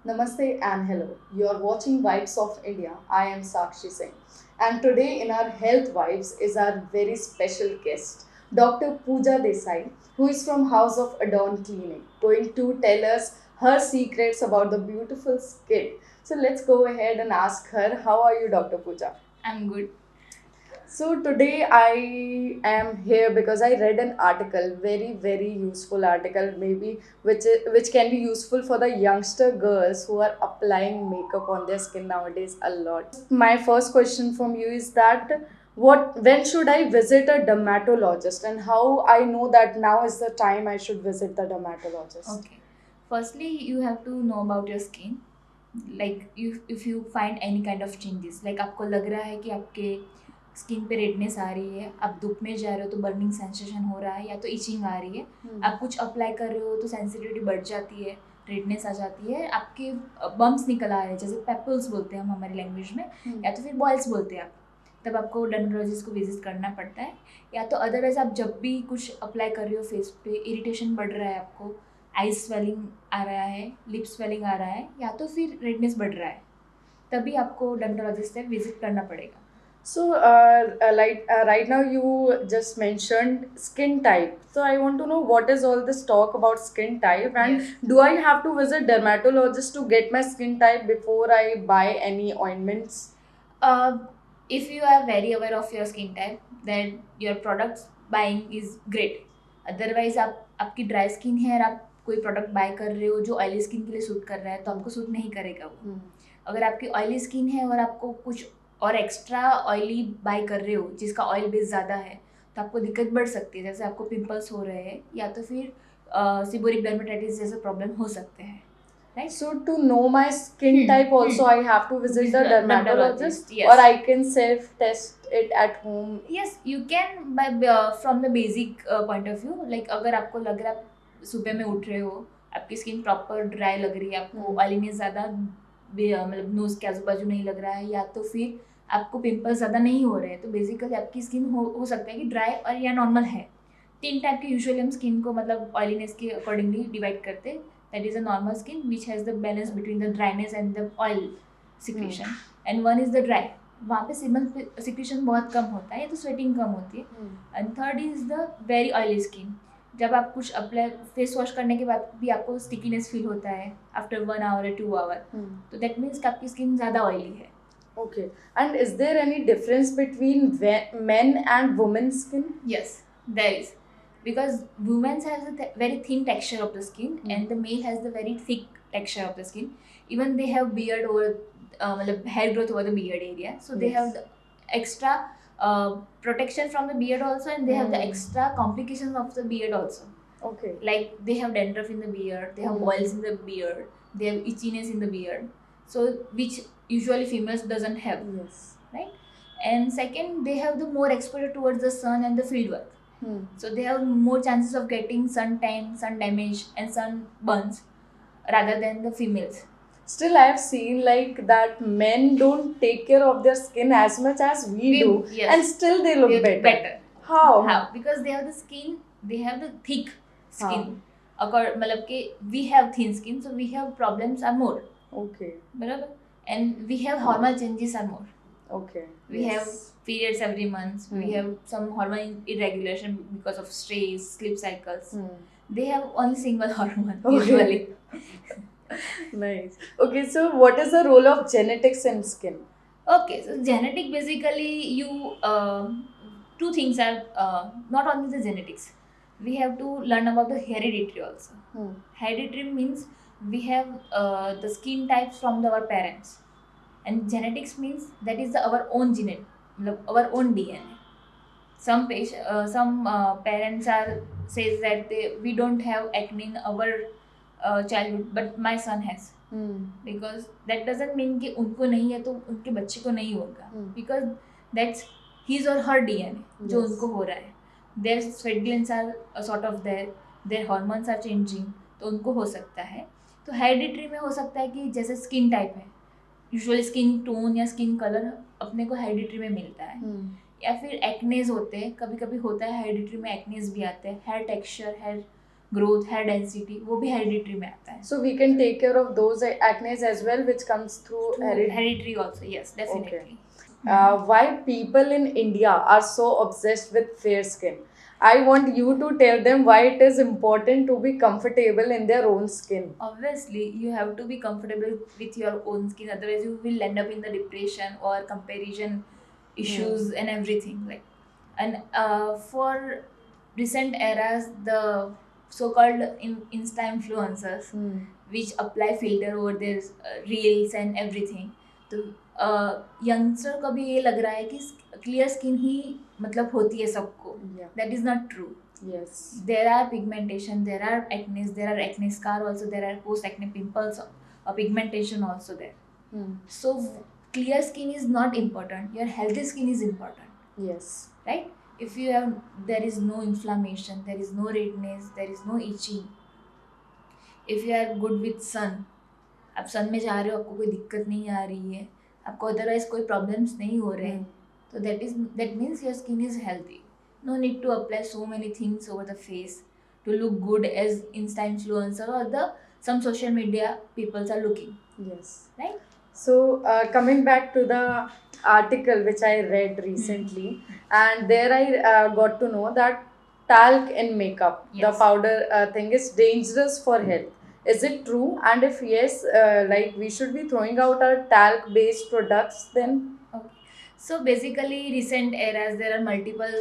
Namaste and hello. You are watching Vibes of India. I am Sakshi Singh. And today in our Health Vibes is our very special guest, Dr. Pooja Desai, who is from House of Adorn Clinic, going to tell us her secrets about the beautiful skin. So let's go ahead and ask her, how are you, Dr. Pooja? I'm good. So today I am here because I read an article, very useful article, maybe which can be useful for the youngster girls who are applying makeup on their skin nowadays a lot. My first question from you is that what when should I visit a dermatologist and how I know that now is the time I should visit the dermatologist? Okay. Firstly, you have to know about your skin. Like if you find any kind of changes, like आपको लग रहा है कि आपके skin पे redness आ रही है, आप धूप में जा रहे हो तो बर्निंग सेंसेशन हो रहा है या तो इचिंग आ रही है, आप कुछ अप्लाई कर रहे हो तो सेंसिटिविटी बढ़ जाती है, रेडनेस आ जाती है, आपके बम्स निकल आ रहे हैं जैसे पेपल्स बोलते हैं हम हमारी लैंग्वेज में, या तो फिर बॉयल्स बोलते हैं आप, तब आपको डर्मेटोलॉजिस्ट को विजिट करना पड़ता है। या तो अदरवाइज आप जब भी कुछ अप्लाई कर रहे हो फेस पे, इरिटेशन बढ़ रहा है आपको, आइज स्वेलिंग आ रहा है, लिप स्वेलिंग आ रहा है, या तो फिर रेडनेस बढ़ रहा है, तभी आपको डर्मेटोलॉजिस्ट से विजिट करना पड़ेगा। So, right now you just mentioned skin type. So, I want to know what is all this talk about skin type, and Yes. do I have to visit dermatologist to get my skin type before I buy any ointments? Uh, if you are very aware of your skin type, then your products buying is great. Otherwise आप आपकी dry skin है और आप कोई product bye कर रहे हो जो ऑयली स्किन के लिए सूट कर रहा है, तो आपको सूट नहीं करेगा वो। अगर आपकी ऑयली स्किन है और आपको कुछ और एक्स्ट्रा ऑयली बाय कर रहे हो जिसका ऑयल बेस ज़्यादा है, तो आपको दिक्कत बढ़ सकती है, जैसे आपको पिंपल्स हो रहे हैं या तो फिर सीबोरिक डर्मेटाइटिस जैसे प्रॉब्लम हो सकते हैं, right. So, to know my skin type, also I have to visit Visit the the dermatologist, dermatologist, yes. or I can self test it at home. Yes, you can by from the basic point of view, like अगर आपको लग रहा है आप सुबह में उठ रहे हो, आपकी स्किन प्रॉपर ड्राई लग रही है, आपको ऑयलीनेस ज़्यादा मतलब नोज के आजू बाजू नहीं लग रहा है, या तो फिर आपको पिंपल्स ज़्यादा नहीं हो रहे हैं, तो बेसिकली आपकी स्किन हो सकता है कि ड्राई और या नॉर्मल है। तीन टाइप के यूजुअली हम स्किन को मतलब ऑयलीनेस के अकॉर्डिंगली डिवाइड करते हैं। That is a normal skin which has the balance between the dryness and the oil secretion, and one is the dry, वहाँ पे सीबम सिक्रेशन बहुत कम होता है या तो स्वेटिंग कम होती है। And third is the very oily skin, जब आप कुछ अप्लाई फेस वॉश करने के बाद भी आपको स्टिकीनेस फील होता है आफ्टर 1 आवर या 2 आवर, तो दैट मीन्स कि आपकी स्किन ज़्यादा ऑयली है। Okay. And is there any difference between men and women's skin? Yes, there is, because women has a very thin texture of the skin, and the male has the very thick texture of the skin. Even they have beard over मतलब hair growth over the beard area, so they have the extra protection from the beard also, and they have the extra complications of the beard also. Okay. Like they have dandruff in the beard, they have boils in the beard, they have itchiness in the beard, so which usually females doesn't have, Yes. right? And second, they have the more exposure towards the sun and the field work, so they have more chances of getting sun tan, sun damage, and sun burns rather than the females. Still, I've seen like that men don't take care of their skin as much as we do, Yes. and still they look They better. How? How? Because they have the skin, they have the thick skin. मतलब कि we have thin skin, so we have problems are more. Okay. बराबर? And we have hormonal changes are more. Okay. We have periods every month. We have some hormone irregulation because of stress, sleep cycles. They have only single hormone usually. Nice. Okay, so what is the role of genetics in skin? Okay, so genetic basically you two things are not only the genetics. We have to learn about the hereditary also. Hereditary means we have the skin types from our parents, and genetics means that is our own gene, our own DNA. Some parents are says that we don't have acne in our childhood, but my son has. Because that doesn't mean कि उनको नहीं है तो उनके बच्चे को नहीं होगा, because that's his or her DNA जो उनको हो रहा है, their sweat glands are sort of their hormones are changing, तो उनको हो सकता है। तो हेरिडिटरी में हो सकता है कि जैसे स्किन टाइप है, यूजुअली स्किन टोन या स्किन कलर अपने को हेरिडिटरी में मिलता है, या फिर एक्नेज होते हैं, कभी कभी होता है हेरिडिटरी में एक्नेज भी आते हैं, hair texture, hair growth, hair density, वो भी हेरिडिटरी में आता है. So we can take care of those acne as well, which comes through Through hereditary also, yes, definitely. Why people in India are so obsessed with fair skin? I want you to tell them why it is important to be comfortable in their own skin. Obviously, you have to be comfortable with your own skin, otherwise you will end up in the depression or comparison issues and everything. Like, and for recent eras, the so-called Insta influencers, which apply filter over their reels and everything, तो youngster को भी ये लग रहा है कि clear skin ही मतलब होती है सबको. That is not true. Yes. There are pigmentation, there are acne, there are acne scar also, there are post acne pimples, pigmentation also there. So clear skin is not important, your healthy skin is important. Yes. Right? If you have, there is no inflammation, there is no redness, there is no itching, if you are good with sun, आप सन में जा रहे हो, आपको कोई दिक्कत नहीं आ रही है, आपको अदरवाइज कोई प्रॉब्लम्स नहीं हो रहे हैं, तो that means your skin is healthy. No need to apply so many things over the face to look good as Insta influencer or some social media peoples are looking. Yes. Right? So coming back to the article which I read recently, and there I got to know that talc in makeup, the Yes. powder thing, is dangerous for health. Is it true? And if yes, like we should be throwing out our talc based products then? So basically, recent eras, there are multiple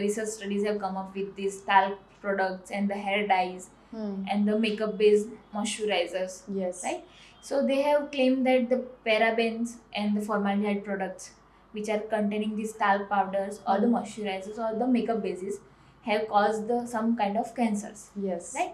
research studies have come up with these talc products and the hair dyes and the makeup based moisturizers. Yes. Right? So they have claimed that the parabens and the formaldehyde products, which are containing these talc powders or the moisturizers or the makeup bases, have caused some kind of cancers. Yes. Right?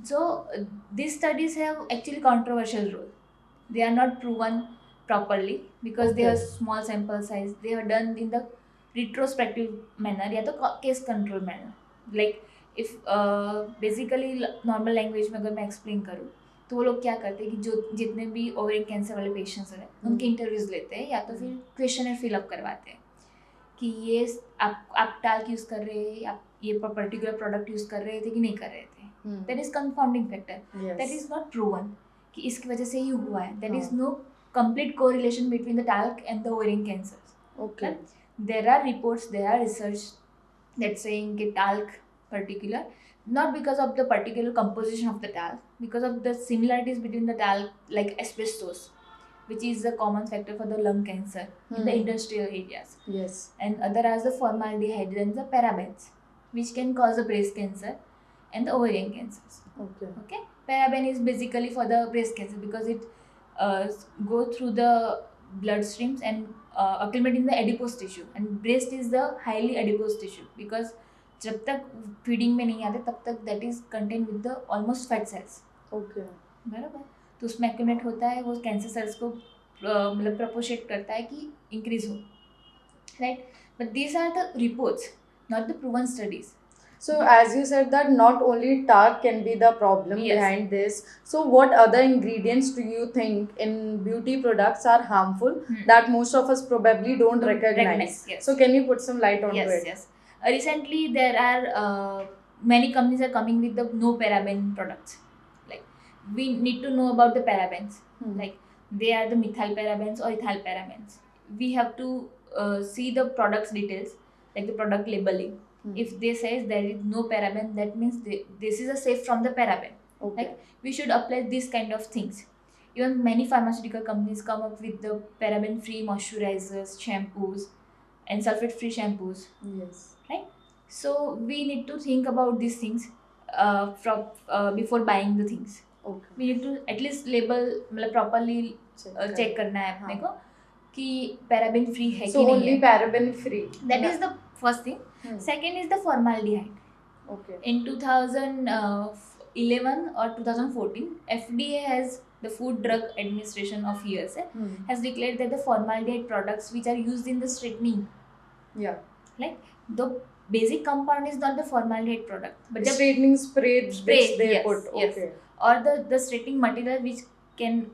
So these studies have actually controversial role. They are not proven properly because they are small sample size. They are done in the retrospective manner या तो case control manner. Like if basically normal language में अगर मैं explain करूँ तो वो लोग क्या करते हैं कि जो जितने भी ओवरियन कैंसर वाले पेशेंट्स हैं उनके इंटरव्यूज लेते हैं या तो फिर क्वेश्चनर फिलअप करवाते हैं कि ये आप टाल्क यूज़ कर रहे हैं, आप ये पर्टिकुलर प्रोडक्ट यूज़ कर रहे थे कि नहीं कर रहे थे. That is confounding factor. That is not proven कि इसकी वजह से ही हुआ है. That is no complete correlation between the talc and the ovarian cancers. Okay. But there are reports, there are research that saying that talc particular, not because of the particular composition of the talc, because of the similarities between the talc, like asbestos, which is a common factor for the lung cancer in the industrial areas. Yes. And other as the formaldehyde and the parabens, which can cause the breast cancer and the ovarian cancers. Okay. Paraben is basically for the breast cancer because it go through the bloodstreams and acclimate in the adipose tissue, and breast is the highly adipose tissue because जब तक feeding में नहीं आते तब तक that is contain with the almost fat cells. Okay. बराबर. तो उसमें एक्यूमुलेट होता है, वो कैंसर सेल्स को मतलब प्रपोशेट करता है कि इंक्रीज हो. Right. But these are the reports, not the proven studies. So as you said that not only talc can be the problem behind this, so what other ingredients do you think in beauty products are harmful that most of us probably don't recognize? Yes. So can you put some light on it? Yes. Recently there are many companies are coming with the no paraben products. Like we need to know about the parabens. Like they are the methyl parabens or ethyl parabens. We have to see the products details, like the product labeling. If they says there is no paraben, that means this is a safe from the paraben. Okay. Like we should apply this kind of things. Even many pharmaceutical companies come up with the paraben free moisturizers, shampoos and sulfate free shampoos. Yes. Right. So we need to think about these things before buying the things. Okay. We need to at least label मतलब properly check करना है अपने को कि paraben free है कि नहीं है. So only paraben free. That is the first thing. Second is the formaldehyde. Okay. In 2011 or 2014, FDA has, the Food Drug Administration of USA has declared that the formaldehyde products which are used in the straightening, like the basic compound is not the formaldehyde product, but the straightening spray which they yes, put. yes. Okay. Or the straightening material which can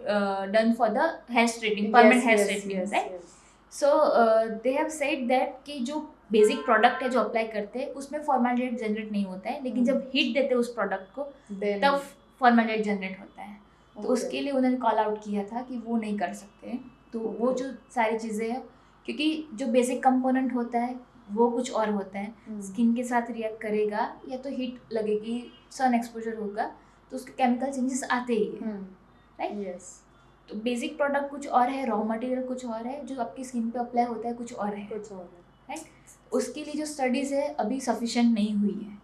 done for the hair straightening, permanent hair straightening, right? Yes. So they have said that कि जो basic product है जो apply करते हैं उसमें formality generate नहीं होता है, लेकिन जब हीट देते हैं उस प्रोडक्ट को Then तब फॉर्मेलिटी जनरेट होता है। तो Okay. उसके लिए उन्होंने कॉल आउट किया था कि वो नहीं कर सकते। तो वो जो सारी चीज़ें हैं, क्योंकि जो बेसिक कंपोनेंट होता है वो कुछ और होता है, स्किन के साथ रिएक्ट करेगा या तो हीट लगेगी, सन एक्सपोजर होगा, तो उसके केमिकल चेंजेस आते ही है, राइट। Yes. तो बेसिक प्रोडक्ट कुछ और है, रॉ मटेरियल कुछ और है, जो आपकी स्किन पे अप्लाई होता है कुछ और है, कुछ और है। राइट। उसके लिए जो स्टडीज़ है अभी सफिशिएंट नहीं हुई है।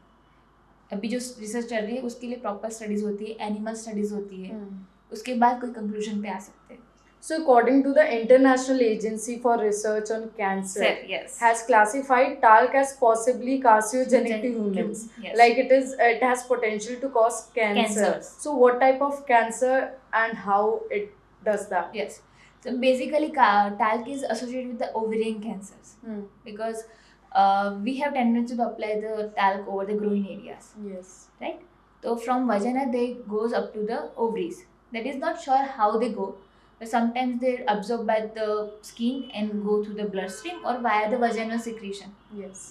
अभी जो रिसर्च चल रही है उसके लिए प्रॉपर स्टडीज़ होती है, एनिमल स्टडीज़ होती है, उसके बाद कोई कंक्लूजन पे आ सकते हैं। So, according to the International Agency for Research on Cancer, Sir, yes. has classified talc as possibly carcinogenic to humans. Yes. Like it has potential to cause cancer. Cancers. So, what type of cancer and how it does that? Yes. So basically, talc is associated with the ovarian cancers because we have tendency to apply the talc over the growing areas. Yes. Right. So from vagina they goes up to the ovaries. That is not sure how they go, but sometimes they're absorbed by the skin and go through the bloodstream or via the vaginal secretion. Yes.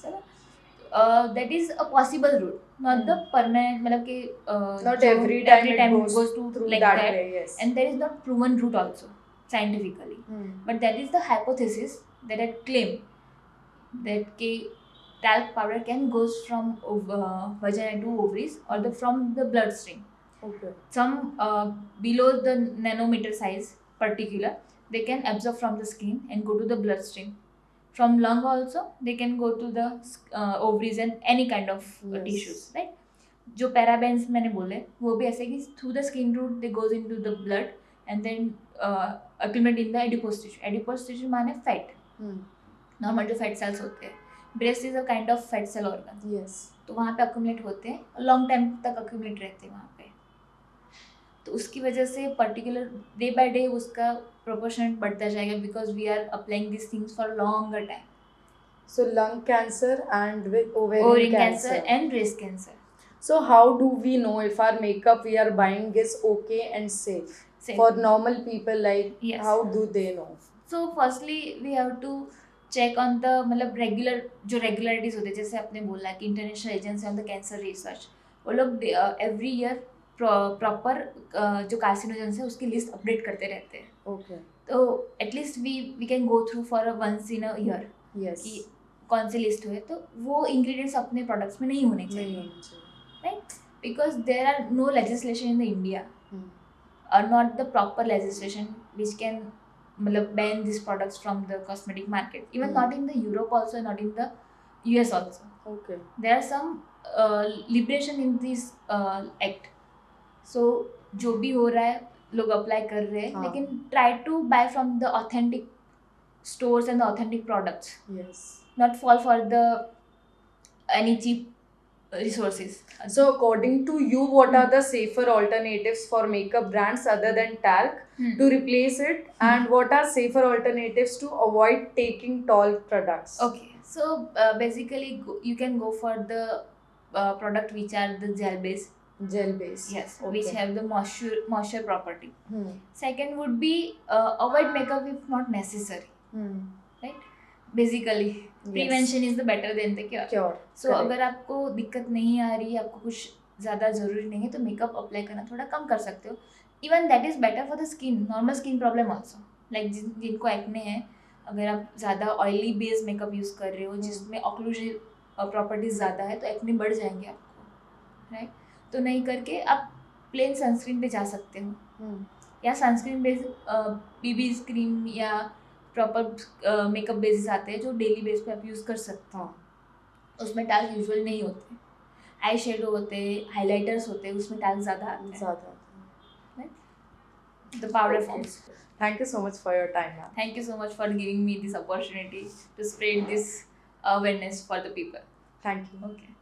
That is a possible route, not the permanent. मतलब कि not every time it goes through like that way. Yes. And there is not proven route also scientifically. But that is the hypothesis that I claim that talc powder can goes from vagina to ovaries or from the bloodstream. Okay. Some below the nanometer size particular, they can absorb from the skin and go to the bloodstream. From lung also they can go to the ovaries and any kind of tissues, right. जो parabens मैंने बोले वो भी ऐसे कि through the skin route they goes into the blood and then accumulate in the adipose tissue. Adipose tissue माने fat, normal जो fat cells होते हैं। Breast is a kind of fat cell organ. Yes. तो वहाँ पे accumulate होते हैं और लॉन्ग टाइम तक अक्यूमुलेट रहते हैं वहाँ पे। तो उसकी वजह से पर्टिकुलर डे बाय डे उसका प्रोपोर्शन बढ़ता जाएगा because we are applying this things for longer time. So lung cancer and with ovarian cancer and breast cancer. So how do we know if our makeup we are buying is okay and safe? For normal people, like yes. How do they know? So firstly we have to check on the मतलब regular जो regularities होते हैं, जैसे आपने बोला कि international agency on the cancer research, वो लोग एवरी ईयर प्रॉपर जो कार्सिनोजेंस है उसकी लिस्ट अपडेट करते रहते हैं। ओके। तो at least we can go through for once in a year कि कौन सी लिस्ट हुए, तो वो इंग्रेडिएंट्स अपने प्रोडक्ट्स में नहीं होने चाहिए, right. Because there are no legislation in the India और not the proper legislation which can मतलब ban this products from the cosmetic market, even not in the Europe also, not in the US also. Okay, there are some liberation in this act. So जो भी हो रहा है लोग apply कर रहे हैं, लेकिन try to buy from the authentic stores and the authentic products. Yes. Not fall for the any cheap resources. So according to you, what are the safer alternatives for makeup brands other than talc to replace it, and what are safer alternatives to avoid taking talc products? Okay, so basically you can go for the product which are the gel base. Yes. Okay. Which have the moisture property. Second would be avoid makeup if not necessary. Right. Basically prevention is the better than the cure. So अगर आपको दिक्कत नहीं आ रही है, आपको कुछ ज़्यादा ज़रूरी नहीं है, तो मेकअप अप्लाई करना थोड़ा कम कर सकते हो। Even that is better for the skin, normal skin problem also, like जिनको एक्ने है, अगर आप ज़्यादा ऑयली बेस मेकअप यूज़ कर रहे हो जिसमें ऑक्लूजन प्रॉपर्टीज ज़्यादा है, तो एक्ने बढ़ जाएंगे आपको, राइट। तो नहीं करके आप प्लेन सनस्क्रीन पे जा सकते हो, या सनस्क्रीन बेस BB क्रीम या प्रॉपर मेकअप बेसिस आते हैं जो डेली बेस पे आप यूज़ कर सकते हो। उसमें टाल्क यूजुअल नहीं होते, आई शेडो होते हैं, हाइलाइटर्स होते हैं, उसमें टाल्क ज़्यादा आते हैं, the powder forms. Thank you so much for your time, ma'am. Thank you so much for giving me this opportunity to spread this awareness for the people. Thank you. Okay.